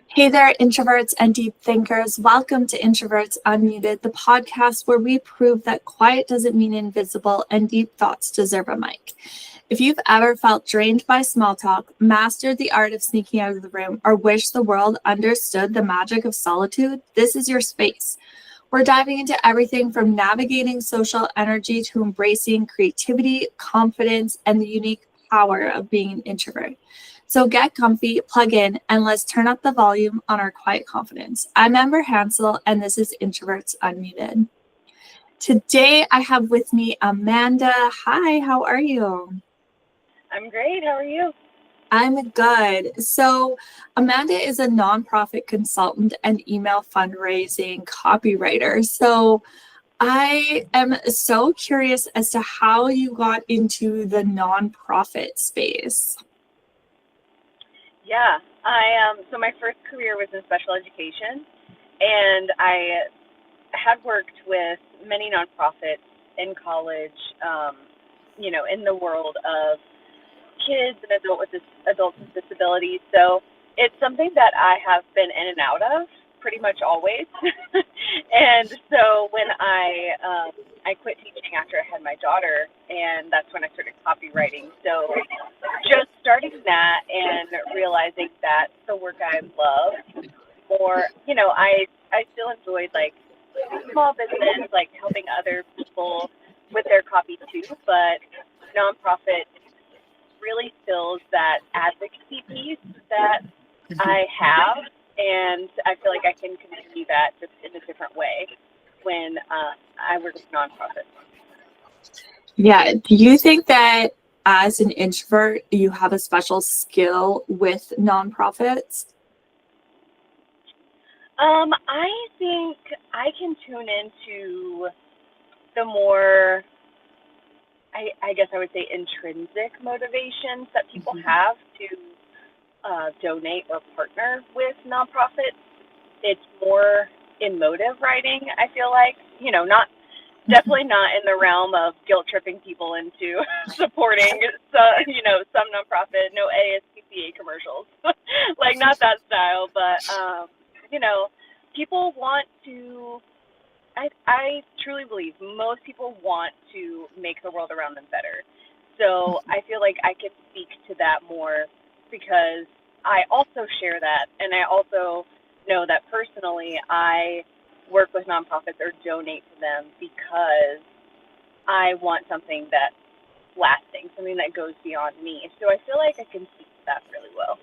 Hey there, introverts and deep thinkers. Welcome to Introverts Unmuted, the podcast where we prove that quiet doesn't mean invisible and deep thoughts deserve a mic. If you've ever felt drained by small talk, mastered the art of sneaking out of the room, or wished the world understood the magic of solitude, this is your space. We're diving into everything from navigating social energy to embracing creativity, confidence, and the unique power of being an introvert. So get comfy, plug in, and let's turn up the volume on our quiet confidence. I'm Amber Hansel, and this is Introverts Unmuted. Today, I have with me Amanda. Hi, how are you? I'm great. How are you? I'm good. So, Amanda is a nonprofit consultant and email fundraising copywriter. So, I am so curious as to how you got into the nonprofit space. Yeah, so my first career was in special education, and I had worked with many nonprofits in college, in the world of kids and adults with disabilities. So it's something that I have been in and out of pretty much always. And so when I quit teaching after I had my daughter, and that's when I started copywriting. So just starting that and realizing that the work I love more, I still enjoyed like small business, like helping other people with their copy too, but nonprofit really fills that advocacy piece that I have, and I feel like I can continue that just in a different way when I work with nonprofits. Yeah. Do you think that as an introvert, you have a special skill with nonprofits? I think I can tune into the more, I guess I would say, intrinsic motivations that people have to donate or partner with nonprofits. It's more emotive writing, I feel like. Definitely not in the realm of guilt tripping people into supporting some nonprofit, no ASPCA commercials. Like, not that style, but people want to, I truly believe most people want to make the world around them better. So I feel like I can speak to that more because I also share that, and I also know that personally I work with nonprofits or donate to them because I want something that's lasting, something that goes beyond me. So I feel like I can speak to that really well.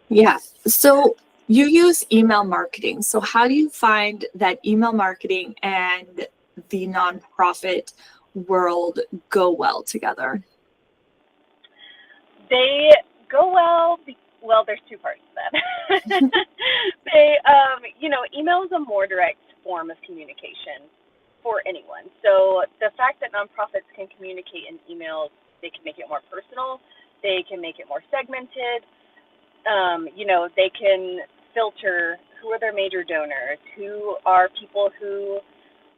Yeah. So you use email marketing. So how do you find that email marketing and the nonprofit world go well together? They go well. Well, there's two parts to that. Email is a more direct form of communication for anyone. So the fact that nonprofits can communicate in emails, they can make it more personal. They can make it more segmented. They can filter who are their major donors, who are people who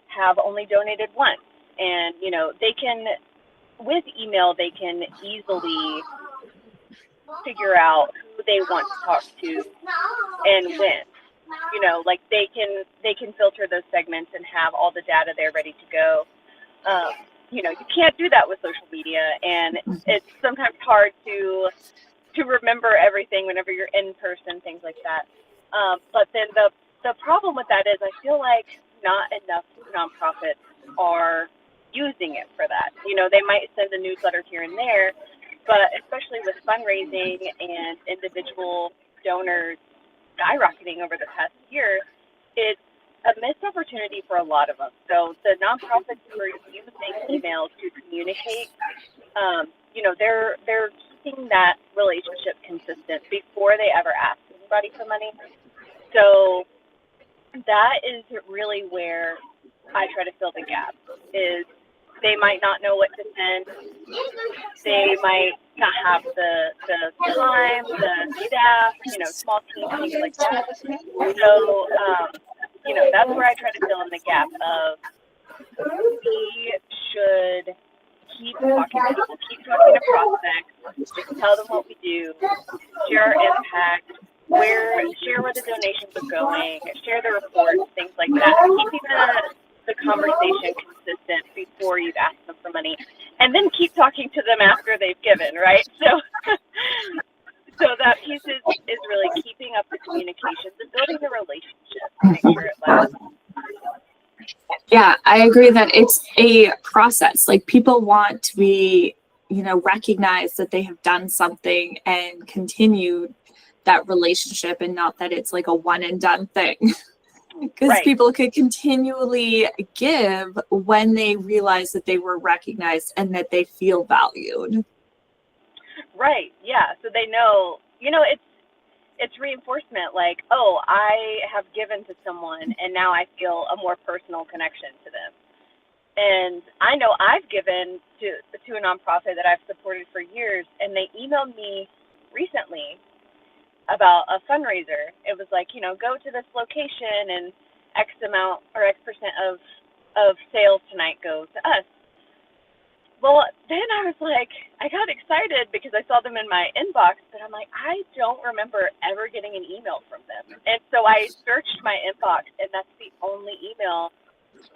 have only donated once. And, they can, with email, they can easily figure out who they want to talk to and when. Like they can filter those segments and have all the data there ready to go. You can't do that with social media, and it's sometimes hard to remember everything whenever you're in person, things like that. But then the problem with that is I feel like not enough nonprofits are using it for that. They might send a newsletter here and there, but especially with fundraising and individual donors skyrocketing over the past year, it's a missed opportunity for a lot of us. So the nonprofits who are using email to communicate, they're keeping that relationship consistent before they ever ask anybody for money. So that is really where I try to fill the gap. Is they might not know what to send. They might not have the time, the staff, small teams, things like that. So, that's where I try to fill in the gap of we should keep talking to people, keep talking to prospects, tell them what we do, share our impact, share where the donations are going, share the reports, things like that. Keeping the conversation consistent before you ask them for money, and then keep talking to them after they've given, right? So that piece is really keeping up the communications and building the relationship to make sure it lasts. Yeah, I agree that it's a process. Like, people want to be, recognize that they have done something and continue that relationship, and not that it's like a one and done thing. Because Right. people could continually give when they realize that they were recognized and that they feel valued. Right. Yeah. So they know, it's reinforcement, like, oh, I have given to someone and now I feel a more personal connection to them. And I know I've given to a nonprofit that I've supported for years, and they emailed me recently about a fundraiser. It was like, go to this location and X amount or X percent of sales tonight go to us. Well, then I was like, I got excited because I saw them in my inbox, but I'm like, I don't remember ever getting an email from them. And so I searched my inbox, and that's the only email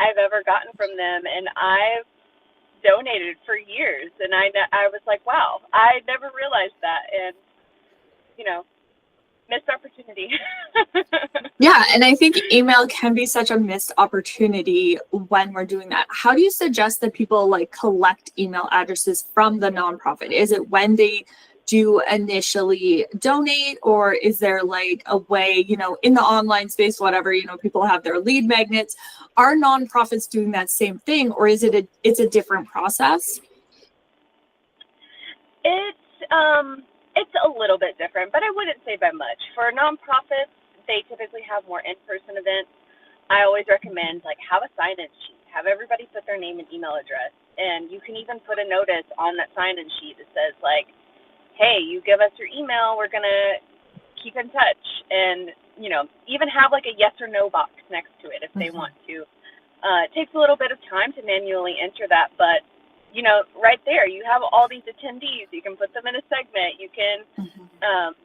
I've ever gotten from them. And I've donated for years, and I was like, wow, I never realized that. And, missed opportunity. Yeah, and I think email can be such a missed opportunity when we're doing that. How do you suggest that people collect email addresses from the nonprofit? Is it when they do initially donate, or is there a way, in the online space, whatever, people have their lead magnets? Are nonprofits doing that same thing, or is it's a different process? It's a little bit different, but I wouldn't say by much. For nonprofits, they typically have more in-person events. I always recommend have a sign-in sheet. Have everybody put their name and email address, and you can even put a notice on that sign-in sheet that says hey, you give us your email, we're gonna keep in touch, and even have a yes or no box next to it if they want to. It takes a little bit of time to manually enter that, but right there, you have all these attendees. You can put them in a segment. You can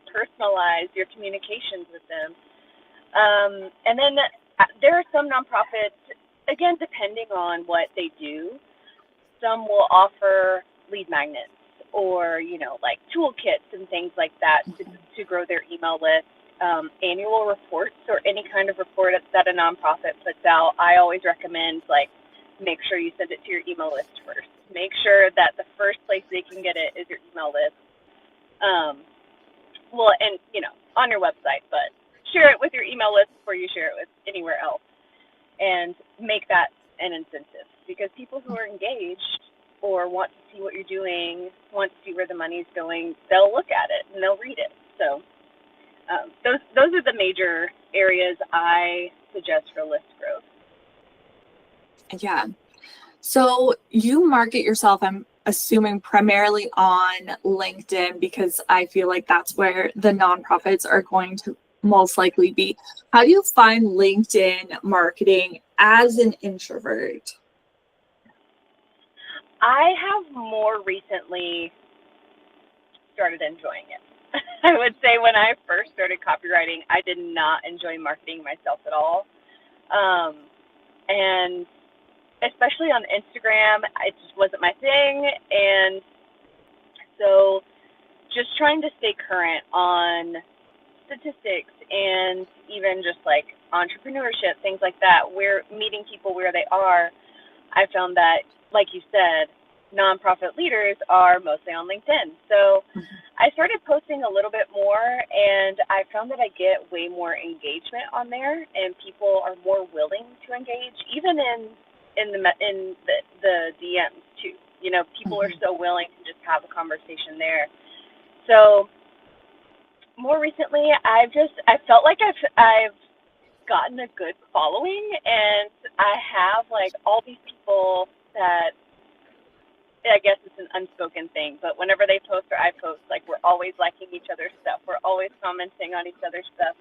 personalize your communications with them. And then there are some nonprofits, again, depending on what they do, some will offer lead magnets or, toolkits and things like that to grow their email list. Annual reports or any kind of report that a nonprofit puts out, I always recommend, make sure you send it to your email list first. Make sure that the first place they can get it is your email list. On your website, but share it with your email list before you share it with anywhere else. And make that an incentive, because people who are engaged or want to see what you're doing, want to see where the money's going, they'll look at it and they'll read it. So those are the major areas I suggest for list growth. Yeah. So you market yourself, I'm assuming, primarily on LinkedIn, because I feel like that's where the nonprofits are going to most likely be. How do you find LinkedIn marketing as an introvert? I have more recently started enjoying it. I would say when I first started copywriting, I did not enjoy marketing myself at all. And especially on Instagram, it just wasn't my thing. And so just trying to stay current on statistics and even just entrepreneurship, things like that, where meeting people where they are, I found that, like you said, nonprofit leaders are mostly on LinkedIn. So I started posting a little bit more, and I found that I get way more engagement on there, and people are more willing to engage, even in the DMs too. People are so willing to just have a conversation there. So more recently, I felt like I've gotten a good following, and I have all these people that, I guess it's an unspoken thing, but whenever they post or I post, we're always liking each other's stuff. We're always commenting on each other's stuff,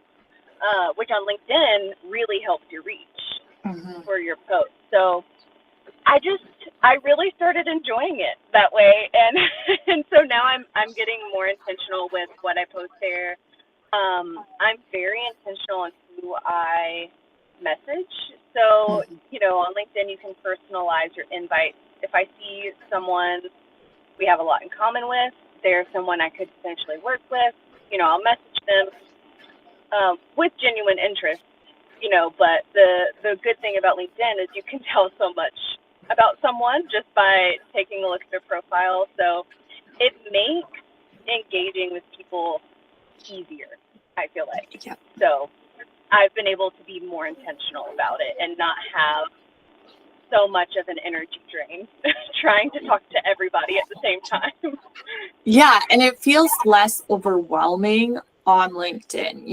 which on LinkedIn really helps your reach for your post. So I really started enjoying it that way, and so now I'm getting more intentional with what I post there. I'm very intentional on who I message. So, on LinkedIn, you can personalize your invites. If I see someone we have a lot in common with, they're someone I could potentially work with, I'll message them with genuine interest, but the good thing about LinkedIn is you can tell so much about someone just by taking a look at their profile. So it makes engaging with people easier, I feel like. Yeah. So I've been able to be more intentional about it and not have so much of an energy drain trying to talk to everybody at the same time. Yeah, and it feels less overwhelming on LinkedIn.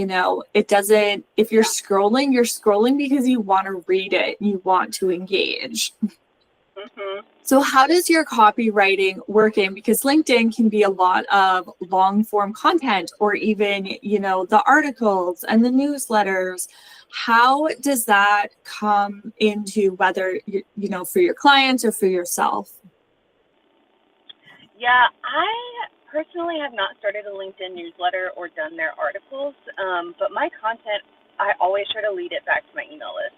It doesn't, if you're scrolling because you want to read it, you want to engage. Mm-hmm. So how does your copywriting work in? Because LinkedIn can be a lot of long form content, or even, the articles and the newsletters. How does that come into, whether, for your clients or for yourself? Yeah, I personally have not started a LinkedIn newsletter or done their articles, but my content, I always try to lead it back to my email list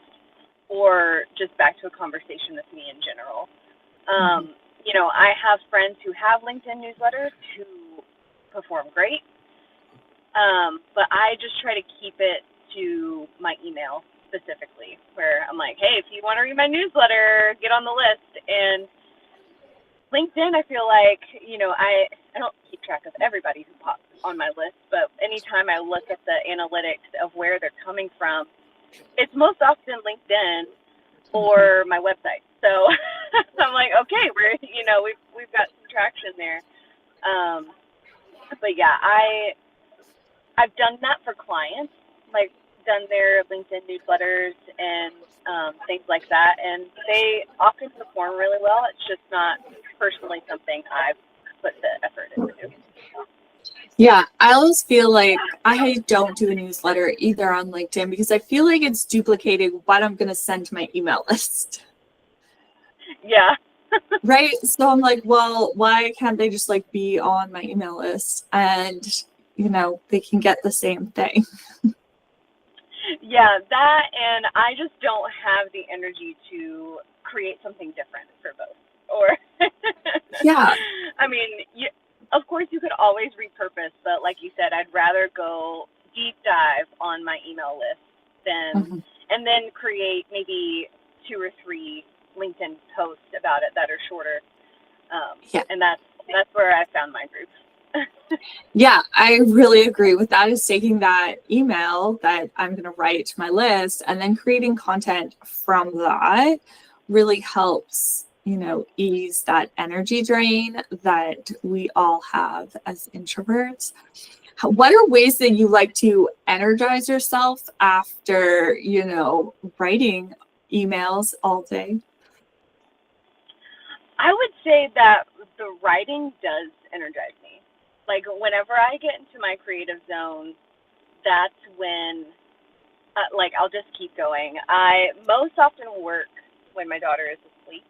or just back to a conversation with me in general. I have friends who have LinkedIn newsletters who perform great, but I just try to keep it to my email specifically, where I'm like, hey, if you want to read my newsletter, get on the list. And LinkedIn, I feel like, I don't keep track of everybody who pops on my list, but anytime I look at the analytics of where they're coming from, it's most often LinkedIn or my website. So I'm like, okay, we've got some traction there. But yeah, I've done that for clients, like done their LinkedIn newsletters and things like that, and they often perform really well. It's just not personally something I've put the effort into. Yeah, I always feel like I don't do a newsletter either on LinkedIn because I feel like it's duplicating what I'm going to send to my email list. Yeah. Right. So I'm like, well, why can't they just be on my email list and, they can get the same thing? Yeah, that, and I just don't have the energy to create something different for both. Or, Yeah. I mean, of course you could always repurpose, but like you said, I'd rather go deep dive on my email list than, and then create maybe 2 or 3 LinkedIn posts about it that are shorter. And that's where I found my group. Yeah, I really agree with that. Is taking that email that I'm going to write to my list and then creating content from that really helps, ease that energy drain that we all have as introverts. What are ways that you like to energize yourself after, writing emails all day? I would say that the writing does energize me. Like, whenever I get into my creative zone, that's when, I'll just keep going. I most often work when my daughter is asleep.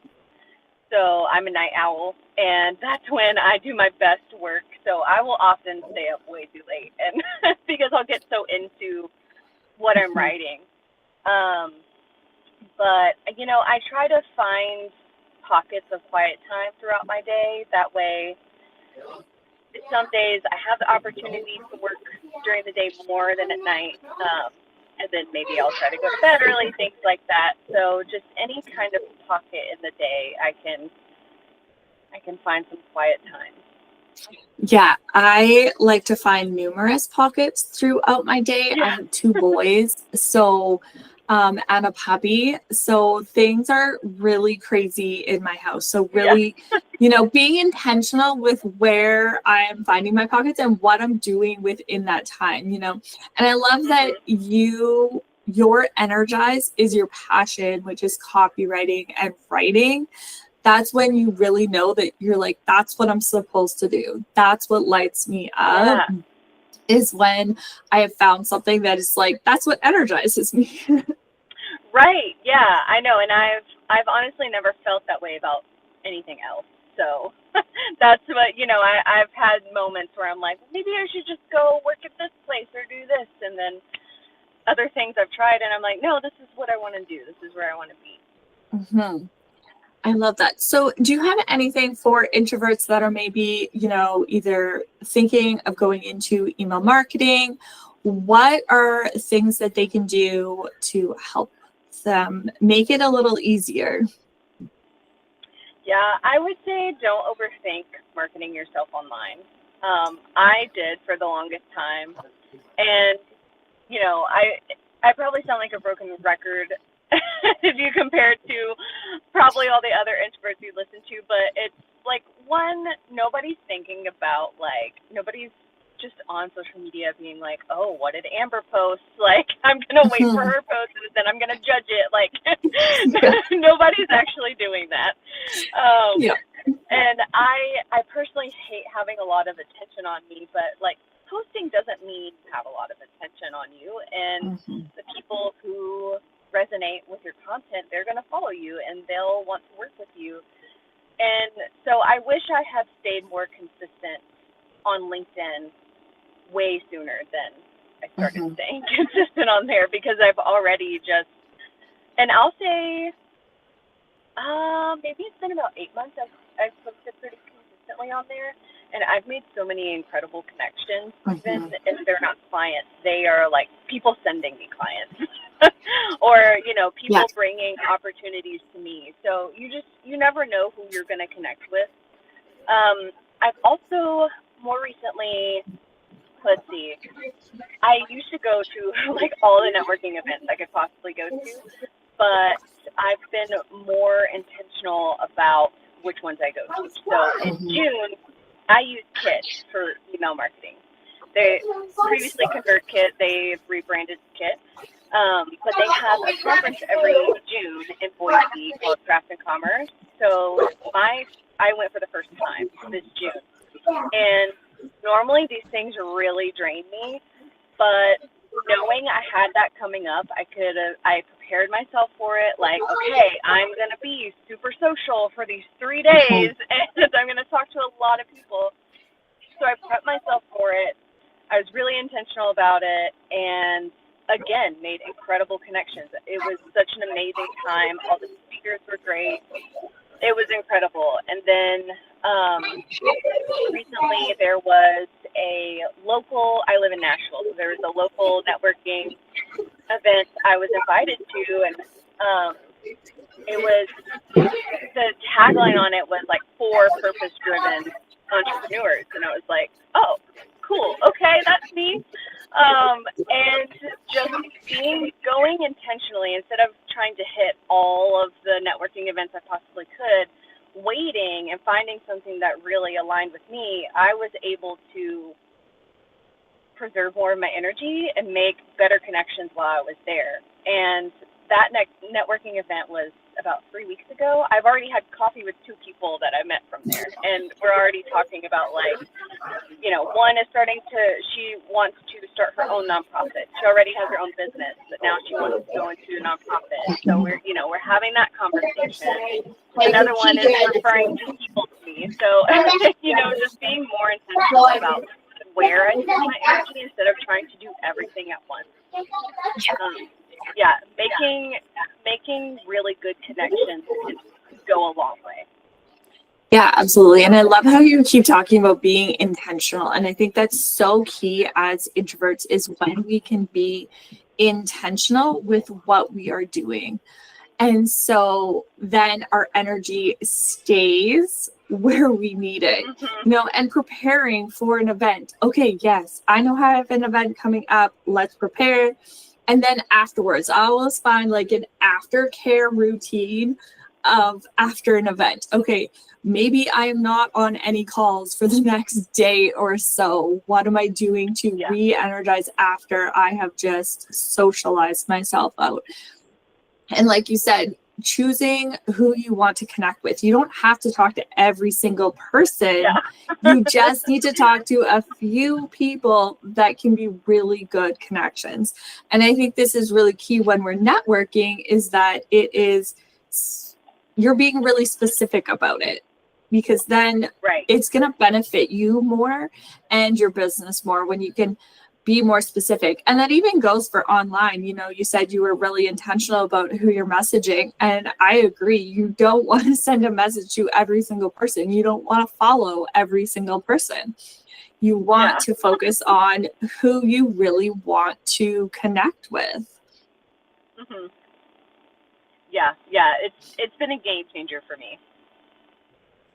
So I'm a night owl, and that's when I do my best work. So I will often stay up way too late, and because I'll get so into what I'm writing. But, I try to find pockets of quiet time throughout my day. That way, some days I have the opportunity to work during the day more than at night, and then maybe I'll try to go to bed early, things like that. So just any kind of pocket in the day, I can find some quiet time. Yeah, I like to find numerous pockets throughout my day. Yeah. I have 2 boys, so and a puppy. So things are really crazy in my house. So really, being intentional with where I am finding my pockets and what I'm doing within that time, And I love that your Energize is your passion, which is copywriting and writing. That's when you really know that you're like, that's what I'm supposed to do. That's what lights me up. Yeah. Is when I have found something that is like, that's what energizes me. Right. Yeah, I know. And I've honestly never felt that way about anything else. So that's what, I've had moments where I'm like, maybe I should just go work at this place or do this. And then other things I've tried and I'm like, no, this is what I want to do. This is where I want to be. Mm-hmm. I love that. So do you have anything for introverts that are maybe, either thinking of going into email marketing? What are things that they can do to help them make it a little easier? Yeah, I would say don't overthink marketing yourself online. I did for the longest time. And, I probably sound like a broken record if you compare it to probably all the other introverts you listen to, but it's like, one, nobody's thinking about, nobody's just on social media being like, oh, what did Amber post? Like, I'm going to wait for her post and then I'm going to judge it. Like, nobody's actually doing that. Yeah. And I personally hate having a lot of attention on me, but, posting doesn't mean have a lot of attention on you. And the people who resonate with your content, they're going to follow you and they'll want to work with you. And so I wish I had stayed more consistent on LinkedIn way sooner than I started staying consistent on there, because I've already and I'll say maybe it's been about 8 months I've posted pretty consistently on there, and I've made so many incredible connections. Even if they're not clients, they are like people sending me clients or people bringing opportunities to me. So you never know who you're going to connect with. I've also more recently, let's see, I used to go to all the networking events I could possibly go to, but I've been more intentional about which ones I go to. So in June, I used Kit for email marketing. They previously Convert Kit, they've rebranded Kit, but they have a conference every June in Boise called Craft and Commerce. So I went for the first time this June, and normally these things really drain me, but knowing I had that coming up, I prepared myself for it. Like, okay, I'm going to be super social for these 3 days, and I'm going to talk to a lot of people. So I prepped myself for it. I was really intentional about it, and again, made incredible connections. It was such an amazing time. All the speakers were great. It was incredible. And then recently there was a local, I live in Nashville, so there was a local networking event I was invited to, and it was, the tagline on it was for purpose-driven entrepreneurs, and I was like, oh, cool, okay, that's me. And just going intentionally, instead of trying to hit all of the networking events I possibly could, waiting and finding something that really aligned with me, I was able to preserve more of my energy and make better connections while I was there. And that networking event was about 3 weeks ago. I've already had coffee with 2 people that I met from there, and we're already talking about one is she wants to start her own nonprofit. She already has her own business, but now she wants to go into a nonprofit. So we're having that conversation. Another one is referring to people to me. So, just being more intentional about where I put my energy instead of trying to do everything at once. Making really good connections can go a long way. Yeah, absolutely. And I love how you keep talking about being intentional. And I think that's so key as introverts, is when we can be intentional with what we are doing. And so then our energy stays where we need it, and preparing for an event. Okay, yes, I know I have an event coming up. Let's prepare. And then afterwards, I always find an aftercare routine of after an event. Okay, maybe I am not on any calls for the next day or so. What am I doing to re-energize after I have just socialized myself out? And like you said, choosing who you want to connect with. You don't have to talk to every single person. You just need to talk to a few people that can be really good connections. And I think this is really key when we're networking, is that you're being really specific about it. because then Right. it's going to benefit you more and your business more when you can be more specific. And that even goes for online. You know, you said you were really intentional about who you're messaging. And I agree. You don't want to send a message to every single person. You don't want to follow every single person. You want to focus on who you really want to connect with. Mm-hmm. Yeah. It's been a game changer for me.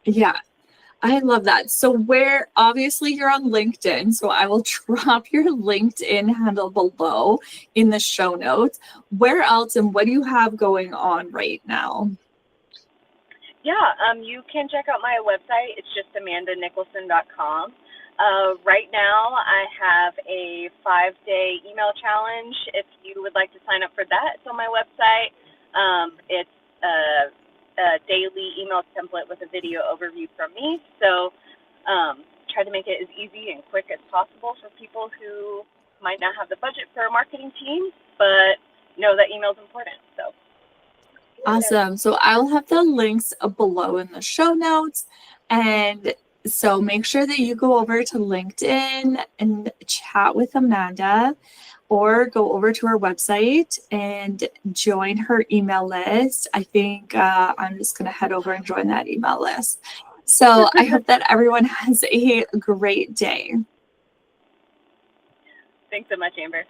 Yeah. I love that. So where, obviously you're on LinkedIn, so I will drop your LinkedIn handle below in the show notes. Where else and what do you have going on right now? Yeah, you can check out my website. It's just amandanicholson.com. Right now, I have a 5-day email challenge. If you would like to sign up for that, it's on my website. It's a daily email template with a video overview from me. So try to make it as easy and quick as possible for people who might not have the budget for a marketing team, but know that email is important. So Awesome. So I'll have the links below in the show notes. And so make sure that you go over to LinkedIn and chat with Amanda, or go over to her website and join her email list. I think I'm just going to head over and join that email list. So I hope that everyone has a great day. Thanks so much, Amber.